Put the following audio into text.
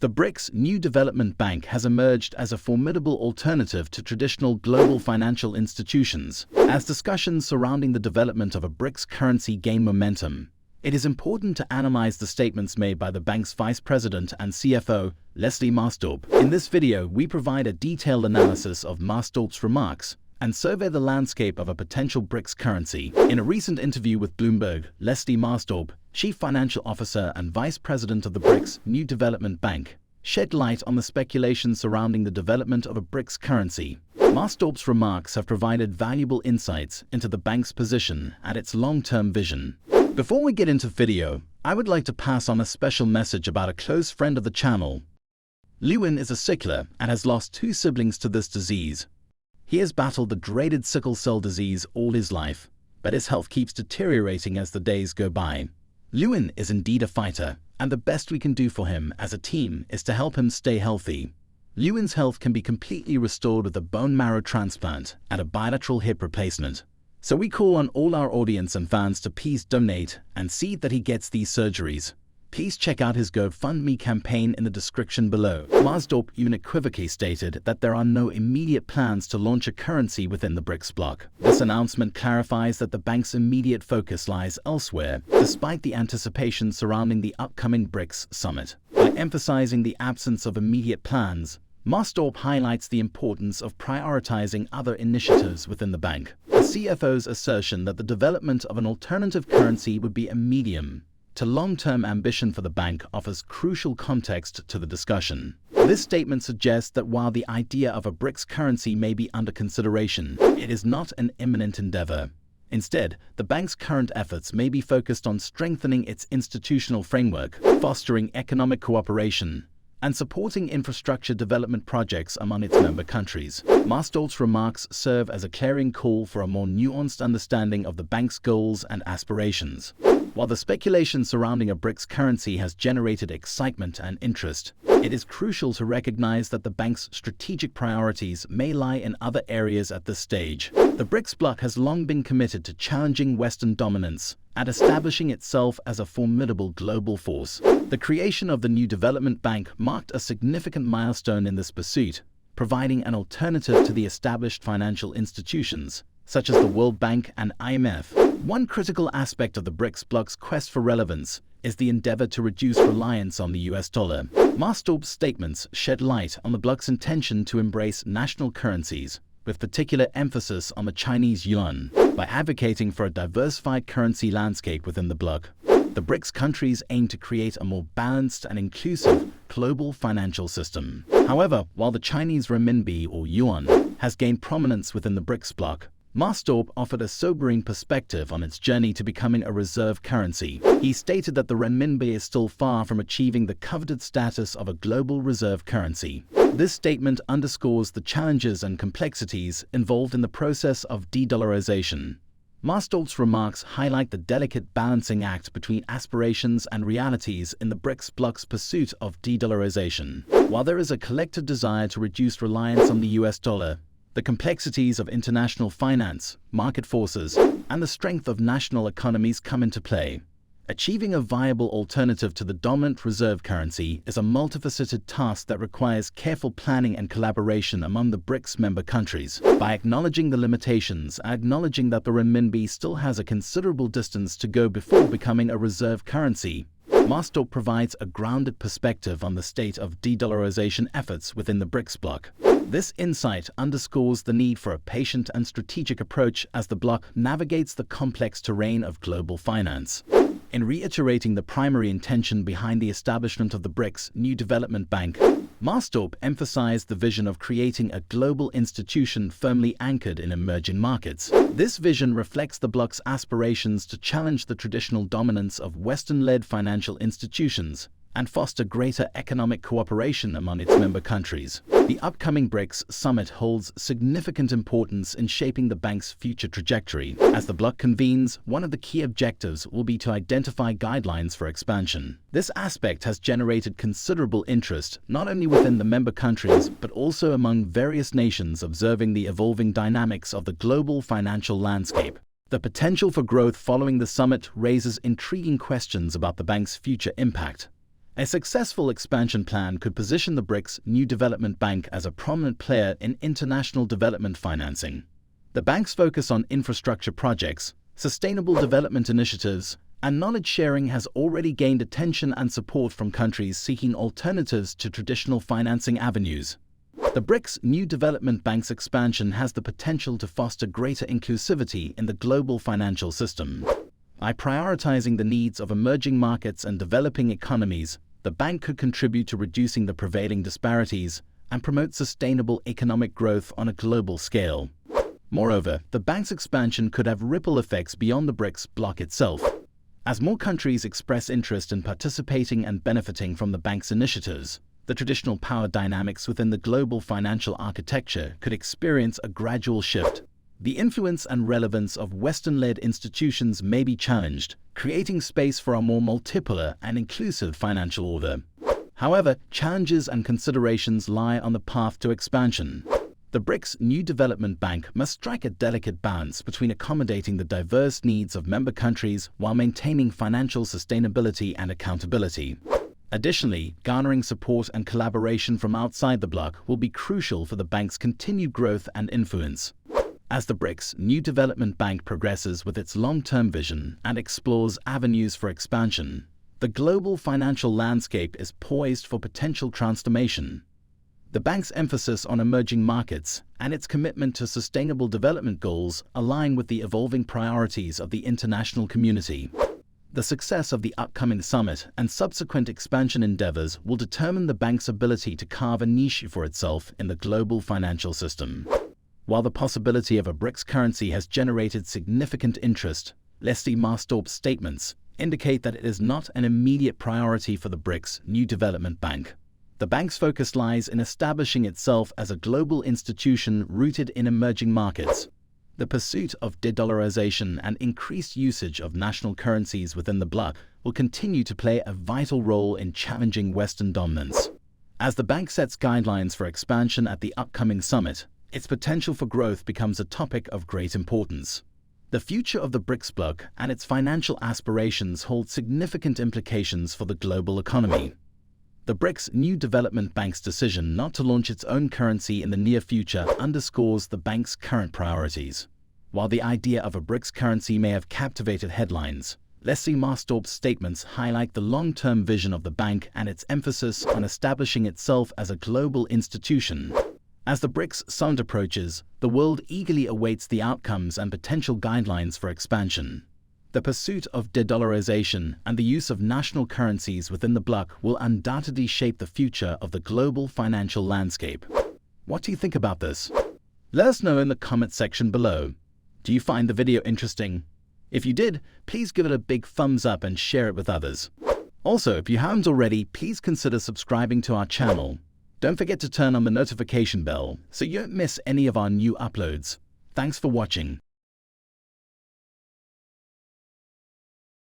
The BRICS New Development Bank has emerged as a formidable alternative to traditional global financial institutions. As discussions surrounding the development of a BRICS currency gain momentum, it is important to analyze the statements made by the bank's Vice President and CFO, Leslie Marstorp. In this video, we provide a detailed analysis of Marstorp's remarks and survey the landscape of a potential BRICS currency. In a recent interview with Bloomberg, Leslie Marstorp, Chief Financial Officer and Vice President of the BRICS New Development Bank, shed light on the speculation surrounding the development of a BRICS currency. Marstorp's remarks have provided valuable insights into the bank's position and its long-term vision. Before we get into the video, I would like to pass on a special message about a close friend of the channel. Lewin is a sickler and has lost 2 siblings to this disease. He has battled the dreaded sickle cell disease all his life, but his health keeps deteriorating as the days go by. Lewin is indeed a fighter, and the best we can do for him as a team is to help him stay healthy. Lewin's health can be completely restored with a bone marrow transplant and a bilateral hip replacement. So we call on all our audience and fans to please donate and see that he gets these surgeries. Please check out his GoFundMe campaign in the description below. Marstorp unequivocally stated that there are no immediate plans to launch a currency within the BRICS bloc. This announcement clarifies that the bank's immediate focus lies elsewhere, despite the anticipation surrounding the upcoming BRICS summit. By emphasizing the absence of immediate plans, Marstorp highlights the importance of prioritizing other initiatives within the bank. The CFO's assertion that the development of an alternative currency would be a medium to long-term ambition for the bank offers crucial context to the discussion. This statement suggests that while the idea of a BRICS currency may be under consideration, it is not an imminent endeavor. Instead, the bank's current efforts may be focused on strengthening its institutional framework, fostering economic cooperation, and supporting infrastructure development projects among its member countries. Marstorp's remarks serve as a clarion call for a more nuanced understanding of the bank's goals and aspirations. While the speculation surrounding a BRICS currency has generated excitement and interest, it is crucial to recognize that the bank's strategic priorities may lie in other areas at this stage. The BRICS bloc has long been committed to challenging Western dominance and establishing itself as a formidable global force. The creation of the New Development Bank marked a significant milestone in this pursuit, providing an alternative to the established financial institutions, such as the World Bank and IMF. One critical aspect of the BRICS bloc's quest for relevance is the endeavor to reduce reliance on the US dollar. Marstorp's statements shed light on the bloc's intention to embrace national currencies, with particular emphasis on the Chinese yuan. By advocating for a diversified currency landscape within the bloc, the BRICS countries aim to create a more balanced and inclusive global financial system. However, while the Chinese renminbi or yuan has gained prominence within the BRICS bloc, Marstorp offered a sobering perspective on its journey to becoming a reserve currency. He stated that the renminbi is still far from achieving the coveted status of a global reserve currency. This statement underscores the challenges and complexities involved in the process of de-dollarization. Marstorp's remarks highlight the delicate balancing act between aspirations and realities in the BRICS bloc's pursuit of de-dollarization. While there is a collective desire to reduce reliance on the US dollar, the complexities of international finance, market forces, and the strength of national economies come into play. Achieving a viable alternative to the dominant reserve currency is a multifaceted task that requires careful planning and collaboration among the BRICS member countries. By acknowledging the limitations and acknowledging that the renminbi still has a considerable distance to go before becoming a reserve currency, Marstorp provides a grounded perspective on the state of de-dollarization efforts within the BRICS bloc. This insight underscores the need for a patient and strategic approach as the bloc navigates the complex terrain of global finance. In reiterating the primary intention behind the establishment of the BRICS New Development Bank, Marstorp emphasized the vision of creating a global institution firmly anchored in emerging markets. This vision reflects the bloc's aspirations to challenge the traditional dominance of Western-led financial institutions and foster greater economic cooperation among its member countries. The upcoming BRICS summit holds significant importance in shaping the bank's future trajectory. As the bloc convenes, one of the key objectives will be to identify guidelines for expansion. This aspect has generated considerable interest not only within the member countries but also among various nations observing the evolving dynamics of the global financial landscape. The potential for growth following the summit raises intriguing questions about the bank's future impact. A successful expansion plan could position the BRICS New Development Bank as a prominent player in international development financing. The bank's focus on infrastructure projects, sustainable development initiatives, and knowledge sharing has already gained attention and support from countries seeking alternatives to traditional financing avenues. The BRICS New Development Bank's expansion has the potential to foster greater inclusivity in the global financial system. By prioritizing the needs of emerging markets and developing economies, the bank could contribute to reducing the prevailing disparities and promote sustainable economic growth on a global scale. Moreover, the bank's expansion could have ripple effects beyond the BRICS bloc itself. As more countries express interest in participating and benefiting from the bank's initiatives, the traditional power dynamics within the global financial architecture could experience a gradual shift. The influence and relevance of Western-led institutions may be challenged, creating space for a more multipolar and inclusive financial order. However, challenges and considerations lie on the path to expansion. The BRICS New Development Bank must strike a delicate balance between accommodating the diverse needs of member countries while maintaining financial sustainability and accountability. Additionally, garnering support and collaboration from outside the bloc will be crucial for the bank's continued growth and influence. As the BRICS New Development Bank progresses with its long-term vision and explores avenues for expansion, the global financial landscape is poised for potential transformation. The bank's emphasis on emerging markets and its commitment to sustainable development goals align with the evolving priorities of the international community. The success of the upcoming summit and subsequent expansion endeavors will determine the bank's ability to carve a niche for itself in the global financial system. While the possibility of a BRICS currency has generated significant interest, Leslie Marstorp's statements indicate that it is not an immediate priority for the BRICS New Development Bank. The bank's focus lies in establishing itself as a global institution rooted in emerging markets. The pursuit of de-dollarization and increased usage of national currencies within the bloc will continue to play a vital role in challenging Western dominance. As the bank sets guidelines for expansion at the upcoming summit, its potential for growth becomes a topic of great importance. The future of the BRICS bloc and its financial aspirations hold significant implications for the global economy. The BRICS New Development Bank's decision not to launch its own currency in the near future underscores the bank's current priorities. While the idea of a BRICS currency may have captivated headlines, Leslie Marstorp's statements highlight the long-term vision of the bank and its emphasis on establishing itself as a global institution. As the BRICS summit approaches, the world eagerly awaits the outcomes and potential guidelines for expansion. The pursuit of de-dollarization and the use of national currencies within the bloc will undoubtedly shape the future of the global financial landscape. What do you think about this? Let us know in the comment section below. Do you find the video interesting? If you did, please give it a big thumbs up and share it with others. Also, if you haven't already, please consider subscribing to our channel. Don't forget to turn on the notification bell so you don't miss any of our new uploads. Thanks for watching.